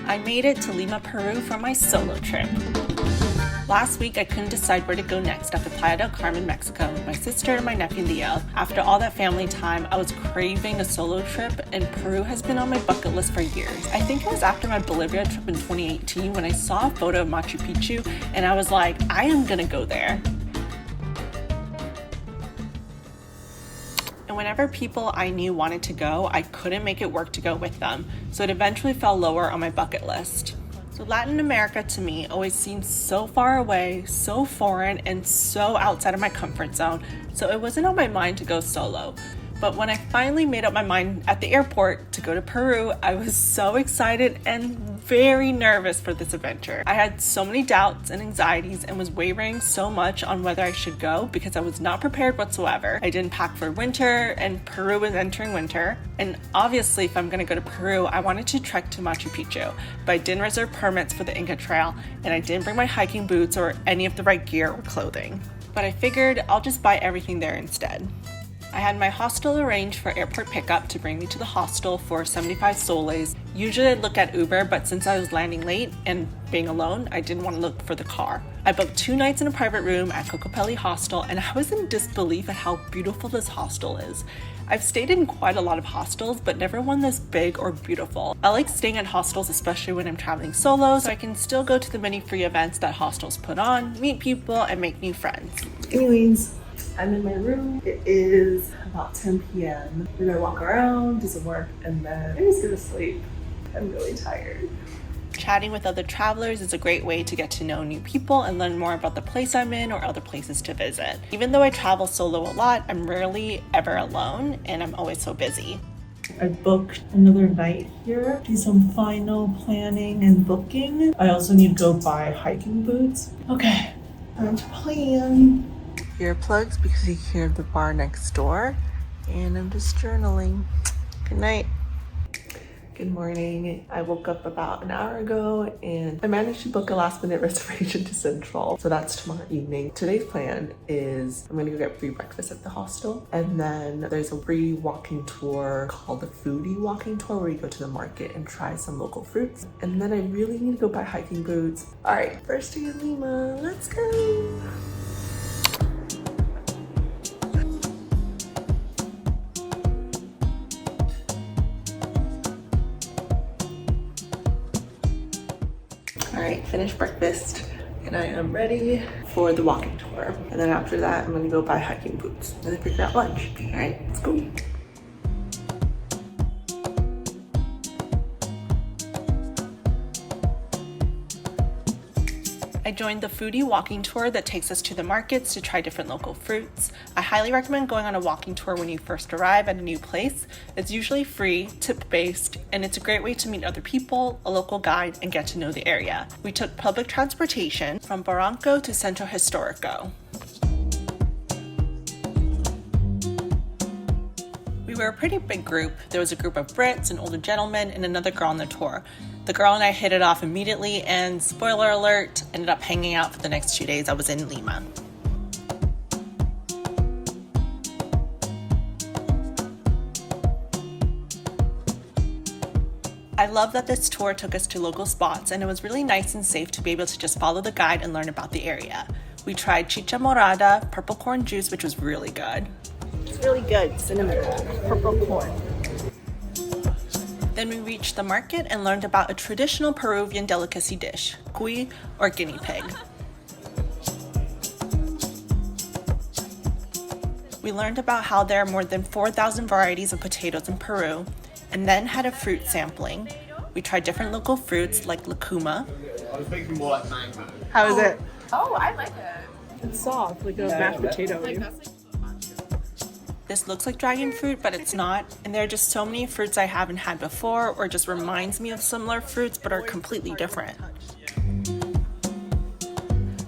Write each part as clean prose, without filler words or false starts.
I made it to Lima, Peru for my solo trip. Last week, I couldn't decide where to go next after Playa del Carmen, Mexico with my sister and my nephew Leo. After all that family time, I was craving a solo trip, and Peru has been on my bucket list for years. I think it was after my Bolivia trip in 2018 when I saw a photo of Machu Picchu, and I was like, I am gonna go there. And whenever people I knew wanted to go, I couldn't make it work to go with them, so it eventually fell lower on my bucket list. So Latin America to me always seems so far away, so foreign, and so outside of my comfort zone, so it wasn't on my mind to go solo. But when I finally made up my mind at the airport to go to Peru, I was so excited and very nervous for this adventure. I had so many doubts and anxieties and was wavering so much on whether I should go because I was not prepared whatsoever. I didn't pack for winter, and Peru was entering winter. And obviously, if I'm gonna go to Peru, I wanted to trek to Machu Picchu, but I didn't reserve permits for the Inca Trail, and I didn't bring my hiking boots or any of the right gear or clothing. But I figured I'll just buy everything there instead. I had my hostel arranged for airport pickup to bring me to the hostel for 75 soles. Usually I'd look at Uber, but since I was landing late and being alone, I didn't want to look for the car. I booked 2 nights in a private room at Kokopelli Hostel, and I was in disbelief at how beautiful this hostel is. I've stayed in quite a lot of hostels, but never one this big or beautiful. I like staying at hostels, especially when I'm traveling solo, so I can still go to the many free events that hostels put on, meet people, and make new friends. Anyways, I'm in my room. It is about 10 p.m. We're gonna walk around, do some work, and then I'm just gonna sleep. I'm really tired. Chatting with other travelers is a great way to get to know new people and learn more about the place I'm in or other places to visit. Even though I travel solo a lot, I'm rarely ever alone, and I'm always so busy. I booked another night here, do some final planning and booking. I also need to go buy hiking boots. Okay, time to plan. Earplugs because you hear the bar next door, and I'm just journaling. Good night. Good morning. I woke up about an hour ago and I managed to book a last minute reservation to Central. So that's tomorrow evening. Today's plan is I'm gonna go get free breakfast at the hostel, and then there's a free walking tour called the foodie walking tour where you go to the market and try some local fruits. And then I really need to go buy hiking boots. All right, first day in Lima, let's go. Alright, finished breakfast and I am ready for the walking tour. And then after that, I'm gonna go buy hiking boots and then figure out lunch. Alright, let's go. I joined the foodie walking tour that takes us to the markets to try different local fruits. I highly recommend going on a walking tour when you first arrive at a new place. It's usually free, tip-based, and it's a great way to meet other people, a local guide, and get to know the area. We took public transportation from Barranco to Centro Historico. We were a pretty big group. There was a group of Brits, an older gentleman, and another girl on the tour. The girl and I hit it off immediately, and spoiler alert, ended up hanging out for the next 2 days I was in Lima. I love that this tour took us to local spots, and it was really nice and safe to be able to just follow the guide and learn about the area. We tried chicha morada, purple corn juice, which was really good. It's really good, cinnamon roll, purple corn. Then we reached the market and learned about a traditional Peruvian delicacy dish, cuy or guinea pig. We learned about how there are more than 4,000 varieties of potatoes in Peru, and then had a fruit sampling. We tried different local fruits like lucuma. I was thinking more like mango. How is it? Oh, I like it. It's soft, like a mashed potato. This looks like dragon fruit, but it's not. And there are just so many fruits I haven't had before, or just reminds me of similar fruits, but are completely different.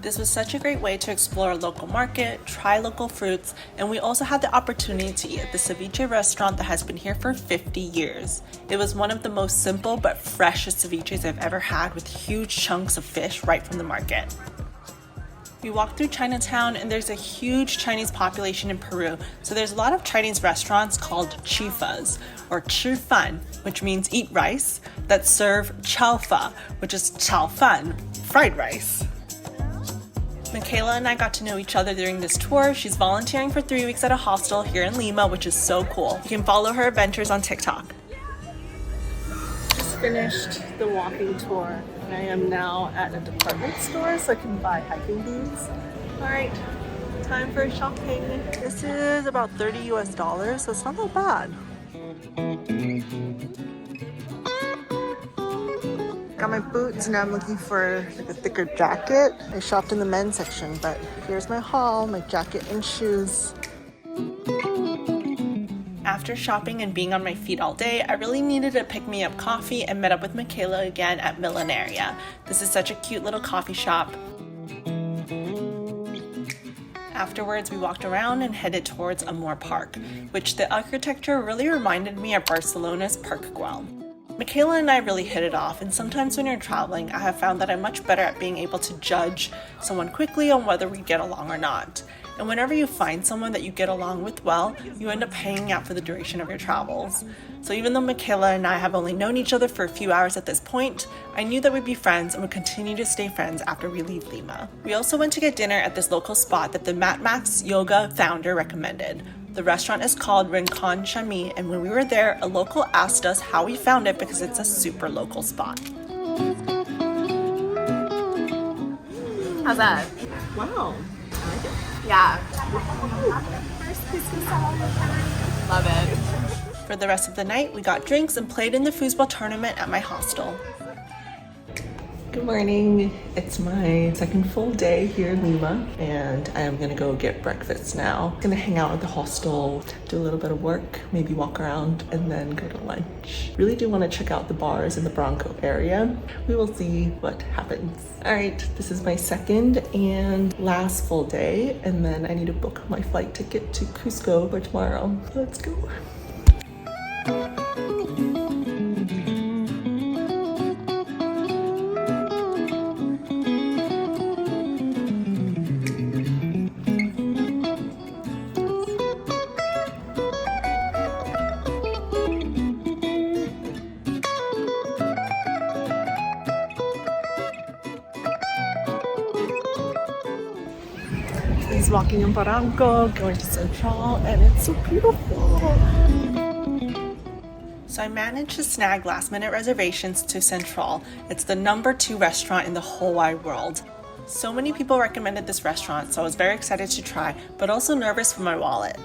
This was such a great way to explore a local market, try local fruits, and we also had the opportunity to eat at the ceviche restaurant that has been here for 50 years. It was one of the most simple but freshest ceviches I've ever had, with huge chunks of fish right from the market. We walked through Chinatown, and there's a huge Chinese population in Peru, so there's a lot of Chinese restaurants called chifas, or 吃饭, which means eat rice, that serve chalfa, which is chao fan, fried rice. Michaela and I got to know each other during this tour. She's volunteering for 3 weeks at a hostel here in Lima, which is so cool. You can follow her adventures on TikTok. Just finished the walking tour. I am now at a department store so I can buy hiking boots. All right, time for shopping. This is about $30 US, so it's not that bad. Got my boots, now I'm looking for like a thicker jacket. I shopped in the men's section, but here's my haul, my jacket and shoes. After shopping and being on my feet all day, I really needed a pick-me-up coffee and met up with Michaela again at Milenaria. This is such a cute little coffee shop. Afterwards, we walked around and headed towards Amor Park, which the architecture really reminded me of Barcelona's Park Güell. Michaela and I really hit it off, and sometimes when you're traveling, I have found that I'm much better at being able to judge someone quickly on whether we get along or not. And whenever you find someone that you get along with well, you end up hanging out for the duration of your travels. So even though Michaela and I have only known each other for a few hours at this point, I knew that we'd be friends and would continue to stay friends after we leave Lima. We also went to get dinner at this local spot that the Max Yoga founder recommended. The restaurant is called Rincon Chami, and when we were there, a local asked us how we found it because it's a super local spot. How's that? Wow. Yeah. First Cusco salad. Love it. For the rest of the night, we got drinks and played in the foosball tournament at my hostel. Good morning. It's my second full day here in Lima, and I am gonna go get breakfast now. I'm gonna hang out at the hostel, do a little bit of work, maybe walk around, and then go to lunch. Really do want to check out the bars in the Barranco area. We will see what happens. All right, this is my second and last full day, and then I need to book my flight ticket to Cusco for tomorrow. Let's go. Is walking in Barranco, going to Central, and it's so beautiful. So I managed to snag last-minute reservations to Central. It's the #2 restaurant in the whole wide world. So many people recommended this restaurant, so I was very excited to try, but also nervous for my wallet.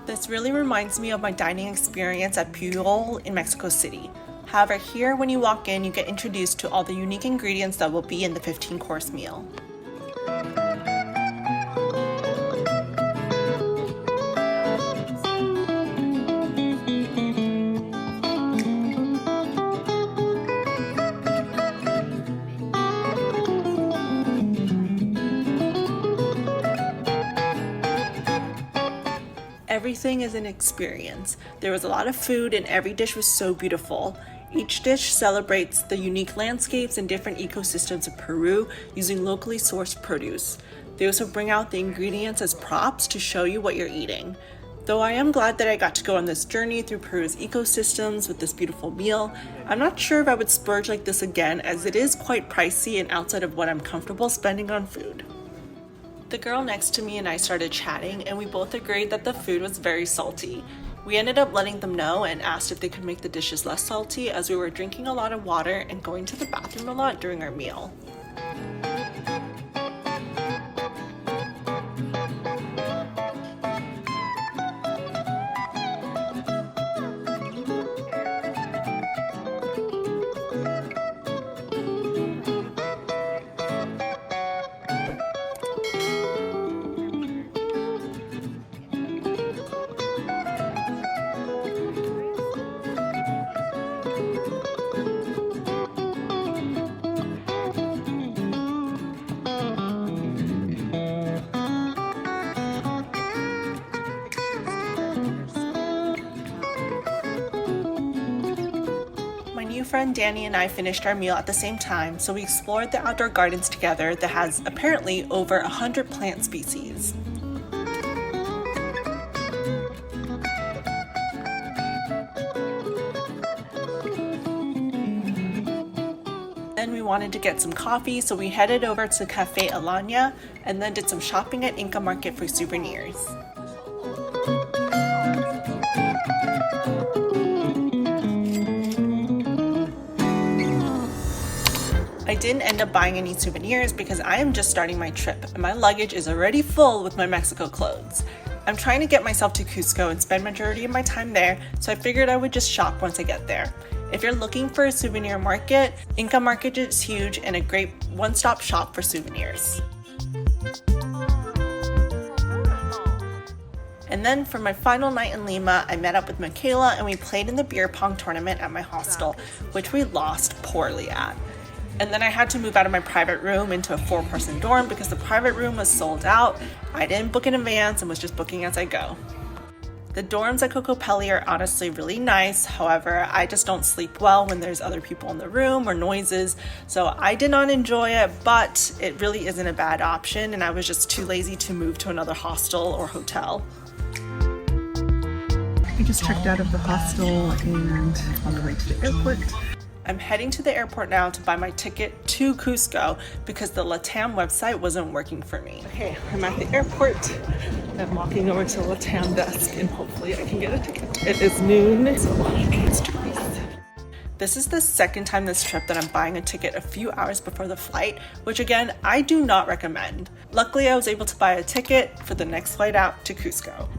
This really reminds me of my dining experience at Peru in Mexico City. However, here when you walk in, you get introduced to all the unique ingredients that will be in the 15-course meal. Everything is an experience. There was a lot of food and every dish was so beautiful. Each dish celebrates the unique landscapes and different ecosystems of Peru using locally sourced produce. They also bring out the ingredients as props to show you what you're eating. Though I am glad that I got to go on this journey through Peru's ecosystems with this beautiful meal, I'm not sure if I would splurge like this again, as it is quite pricey and outside of what I'm comfortable spending on food. The girl next to me and I started chatting, and we both agreed that the food was very salty. We ended up letting them know and asked if they could make the dishes less salty, as we were drinking a lot of water and going to the bathroom a lot during our meal. Friend Danny and I finished our meal at the same time, so we explored the outdoor gardens together that has apparently over 100 plant species. then we wanted to get some coffee, so we headed over to Cafe Alanya and then did some shopping at Inca Market for souvenirs. I didn't end up buying any souvenirs because I am just starting my trip and my luggage is already full with my Mexico clothes. I'm trying to get myself to Cusco and spend majority of my time there, so I figured I would just shop once I get there. If you're looking for a souvenir market, Inca Market is huge and a great one-stop shop for souvenirs. And then for my final night in Lima, I met up with Michaela and we played in the beer pong tournament at my hostel, which we lost poorly at. And then I had to move out of my private room into a 4-person dorm because the private room was sold out. I didn't book in advance and was just booking as I go. The dorms at Kokopelli are honestly really nice. However, I just don't sleep well when there's other people in the room or noises. So I did not enjoy it, but it really isn't a bad option. And I was just too lazy to move to another hostel or hotel. We just checked out of the hostel and on the way to the airport. I'm heading to the airport now to buy my ticket to Cusco because the LATAM website wasn't working for me. Okay, I'm at the airport. I'm walking over to the LATAM desk and hopefully I can get a ticket. It is noon, so it's too nice. This is the second time this trip that I'm buying a ticket a few hours before the flight, which again, I do not recommend. Luckily, I was able to buy a ticket for the next flight out to Cusco.